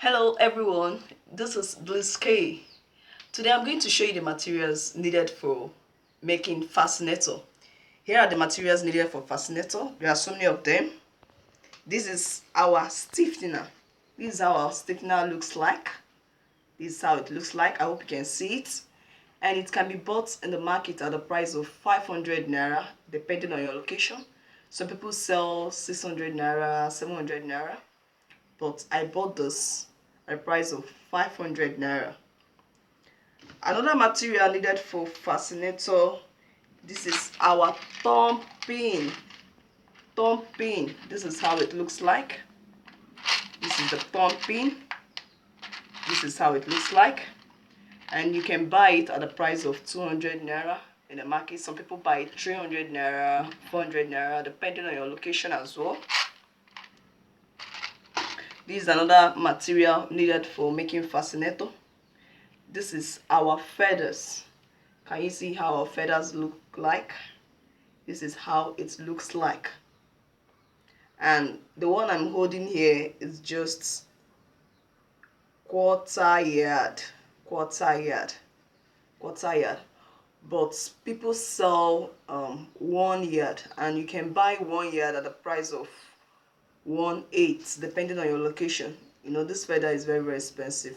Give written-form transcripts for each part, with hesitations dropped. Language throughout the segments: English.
Hello everyone, this is Bliss K. Today I'm going to show you the materials needed for making fascinator. Here are the materials needed for fascinator. There are so many of them. This is our stiffener. This is how our stiffener looks like. This is how it looks like. I hope you can see it. And it can be bought in the market at the price of 500 naira depending on your location. Some people sell 600 naira, 700 naira. But I bought this at a price of 500 naira. Another material needed for fascinator, this is our thumb pin. Thumb pin, this is how it looks like. This is the thumb pin. This is how it looks like. And you can buy it at the price of 200 naira in the market. Some people buy it 300 naira, 400 naira, depending on your location as well. This is another material needed for making fascinator. This is our feathers. Can you see how our feathers look like? This is how it looks like. And the one I'm holding here is just quarter yard. But people sell 1 yard, and you can buy 1 yard at the price of 1/8 depending on your location. You know, this feather is very expensive.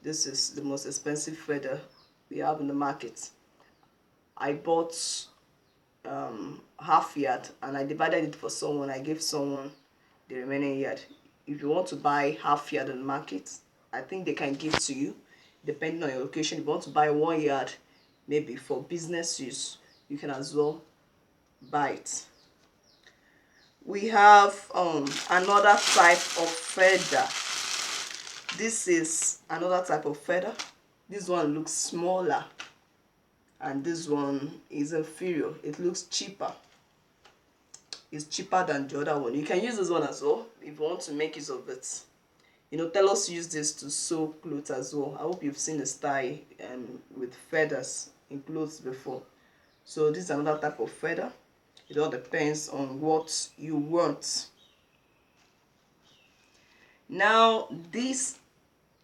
This is the most expensive feather we have in the market. I bought half yard and I divided it for someone. I gave someone the remaining yard. If you want to buy half yard in the market, I think they can give to you depending on your location. If you want to buy 1 yard, maybe for business use, you can as well buy it. We have another type of feather. This is another type of feather. This one looks smaller and this one is inferior. It looks cheaper. It's cheaper than the other one. You can use this one as well if you want to make use of it. You know, tailors use this to sew clothes as well. I hope you've seen a style with feathers in clothes before. So this is another type of feather. It all depends on what you want. Now this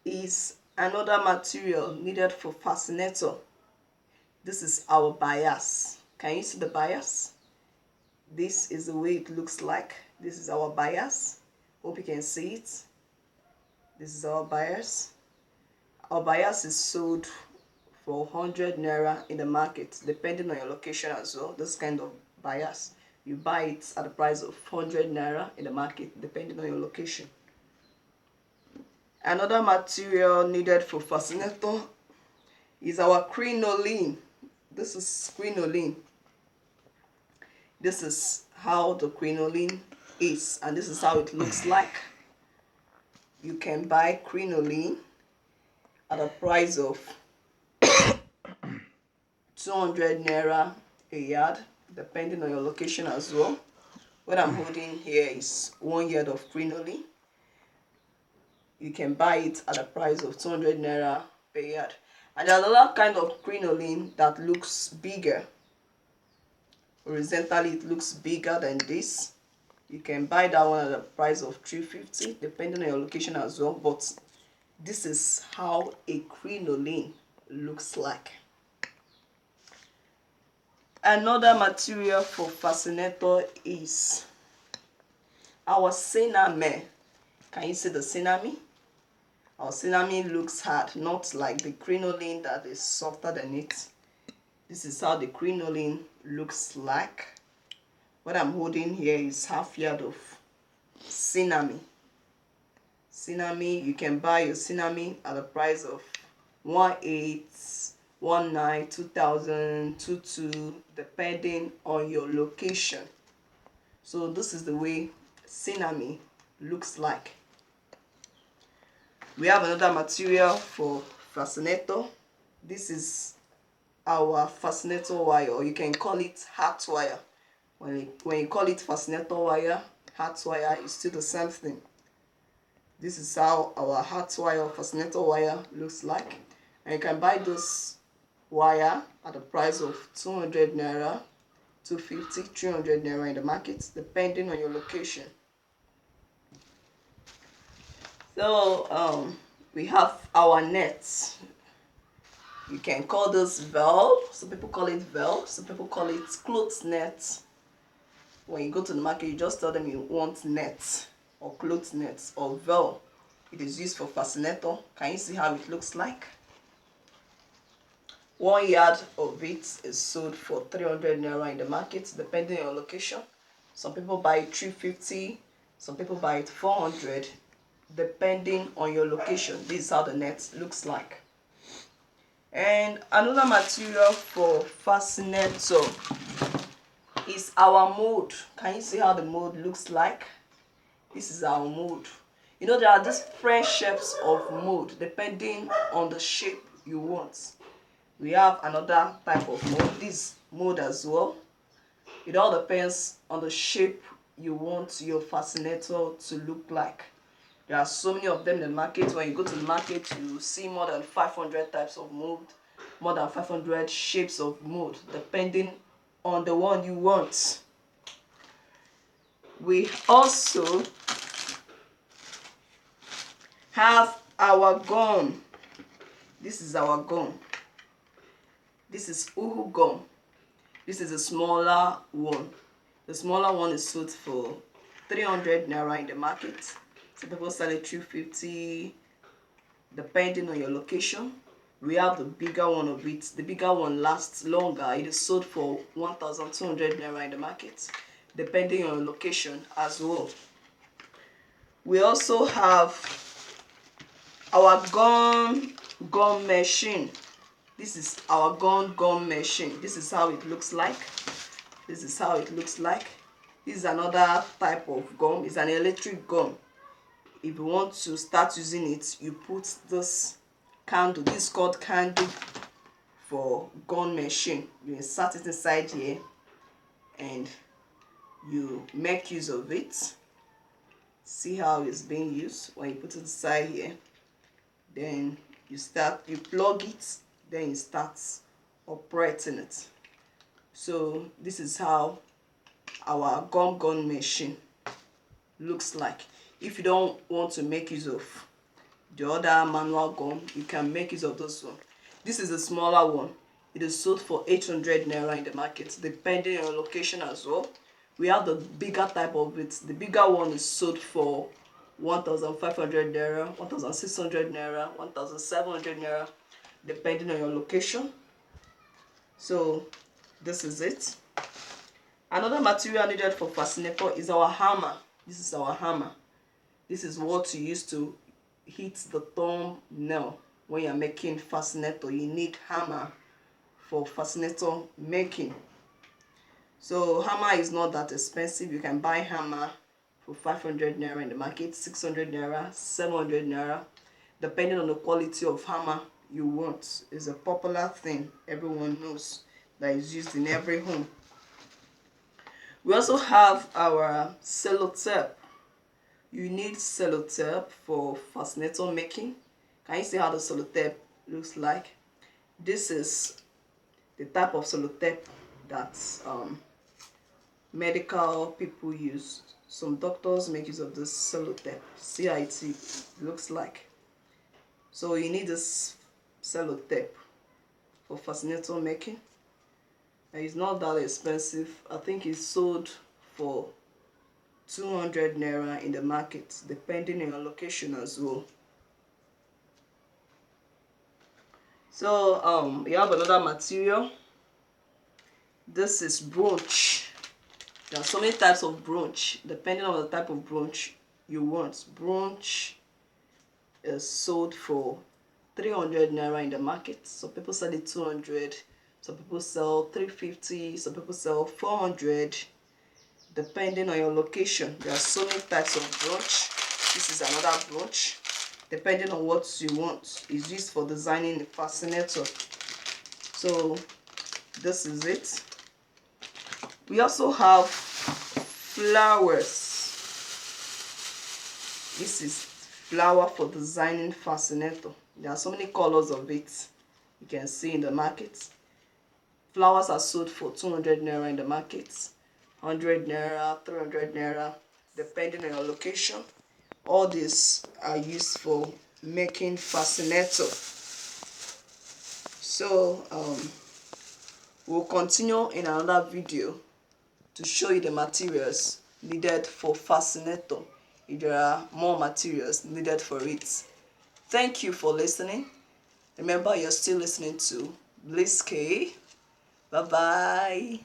is another material needed for fascinator. This is our bias. Can you see the bias? This is the way it looks like. This is our bias. Hope you can see it. This is our bias. Our bias is sold for 100 naira in the market, depending on your location as well. This kind of bias, you buy it at the price of 100 naira in the market, depending on your location. Another material needed for fascinator is our crinoline. This is crinoline. This is how the crinoline is, and this is how it looks like. You can buy crinoline at a price of 200 naira a yard, depending on your location as well. What I'm holding here is 1 yard of crinoline. You can buy it at a price of 200 naira per yard. And there's another kind of crinoline that looks bigger. Horizontally, it looks bigger than this. You can buy that one at a price of 350, depending on your location as well. But this is how a crinoline looks like. Another material for fascinator is our tsunami. Can you see the tsunami? Our tsunami looks hard, not like the crinoline that is softer than it. This is how the crinoline looks like. What I'm holding here is half yard of tsunami. Tsunami, you can buy your tsunami at a price of 1/8, 1/9, 2000, 22, depending on your location. So this is the way tsunami looks like. We have another material for fascinator. This is our fascinator wire, or you can call it heart wire. When you call it fascinator wire, heart wire is still the same thing. This is how our heart wire or fascinator wire looks like. And you can buy this wire at the price of 200 naira, 250, 300 naira in the market, depending on your location. So we have our nets. You can call this veil. Some people call it veil. Some people call it clothes net. When you go to the market, you just tell them you want net or clothes nets or veil. It is used for fascinator. Can you see how it looks like? 1 yard of it is sold for 300 naira in the market, depending on your location. Some people buy it 350, some people buy it 400, depending on your location. This is how the net looks like. And another material for fascinator is our mold. Can you see how the mold looks like? This is our mold. You know, there are different shapes of mold depending on the shape you want. We have another type of mold, this mold as well. It all depends on the shape you want your fascinator to look like. There are so many of them in the market. When you go to the market, you see more than 500 types of mold, more than 500 shapes of mold, depending on the one you want. We also have our gum. This is our gum. This is uhu gum. This is a smaller one. The smaller one is sold for 300 naira in the market. Some people sell it 350, depending on your location. We have the bigger one of it. The bigger one lasts longer. It is sold for 1,200 naira in the market, depending on your location as well. We also have our gum machine. This is our gum machine. This is how it looks like. This is how it looks like. This is another type of gum. It's an electric gum. If you want to start using it, you put this candle. This is called candle for gum machine. You insert it inside here and you make use of it. See how it's being used. When you put it inside here, then you plug it, then you start operating it. So this is how our gum machine looks like. If you don't want to make use of the other manual gum, you can make use of this one. This is a smaller one. It is sold for 800 naira in the market, depending on your location as well. We have the bigger type of it. The bigger one is sold for 1,500 naira, 1,600 naira, 1,700 naira, depending on your location. So this is it. Another material needed for fascinator is our hammer. This is our hammer. This is what you use to hit the thumbnail when you're making fascinator. You need hammer for fascinator making. So hammer is not that expensive. You can buy hammer for 500 naira in the market, 600 naira, 700 naira, depending on the quality of hammer you want. It's a popular thing everyone knows that is used in every home. We also have our sellotape. You need sellotape for fascinator making. Can you see how the sellotape looks like? This is the type of sellotape that medical people use. Some doctors make use of this sellotape. See how it looks like. So you need this sellotape for fascinator making. And it's not that expensive. I think it's sold for 200 naira in the market, depending on your location as well. So we have another material. This is brooch. There are so many types of brooch, depending on the type of brooch you want. Brooch is sold for 300 naira in the market. Some people sell it 200, some people sell 350, some people sell 400, depending on your location. There are so many types of brooch. This is another brooch, depending on what you want. It's used for designing the fascinator. So this is it. We also have flowers. This is flower for designing fascinator. There are so many colors of it you can see in the market. Flowers are sold for 200 naira in the market, 100 naira, 300 naira, depending on your location. All these are used for making fascinator. So we'll continue in another video to show you the materials needed for fascinator if there are more materials needed for it. Thank you for listening. Remember, you're still listening to Bliss K. Bye bye.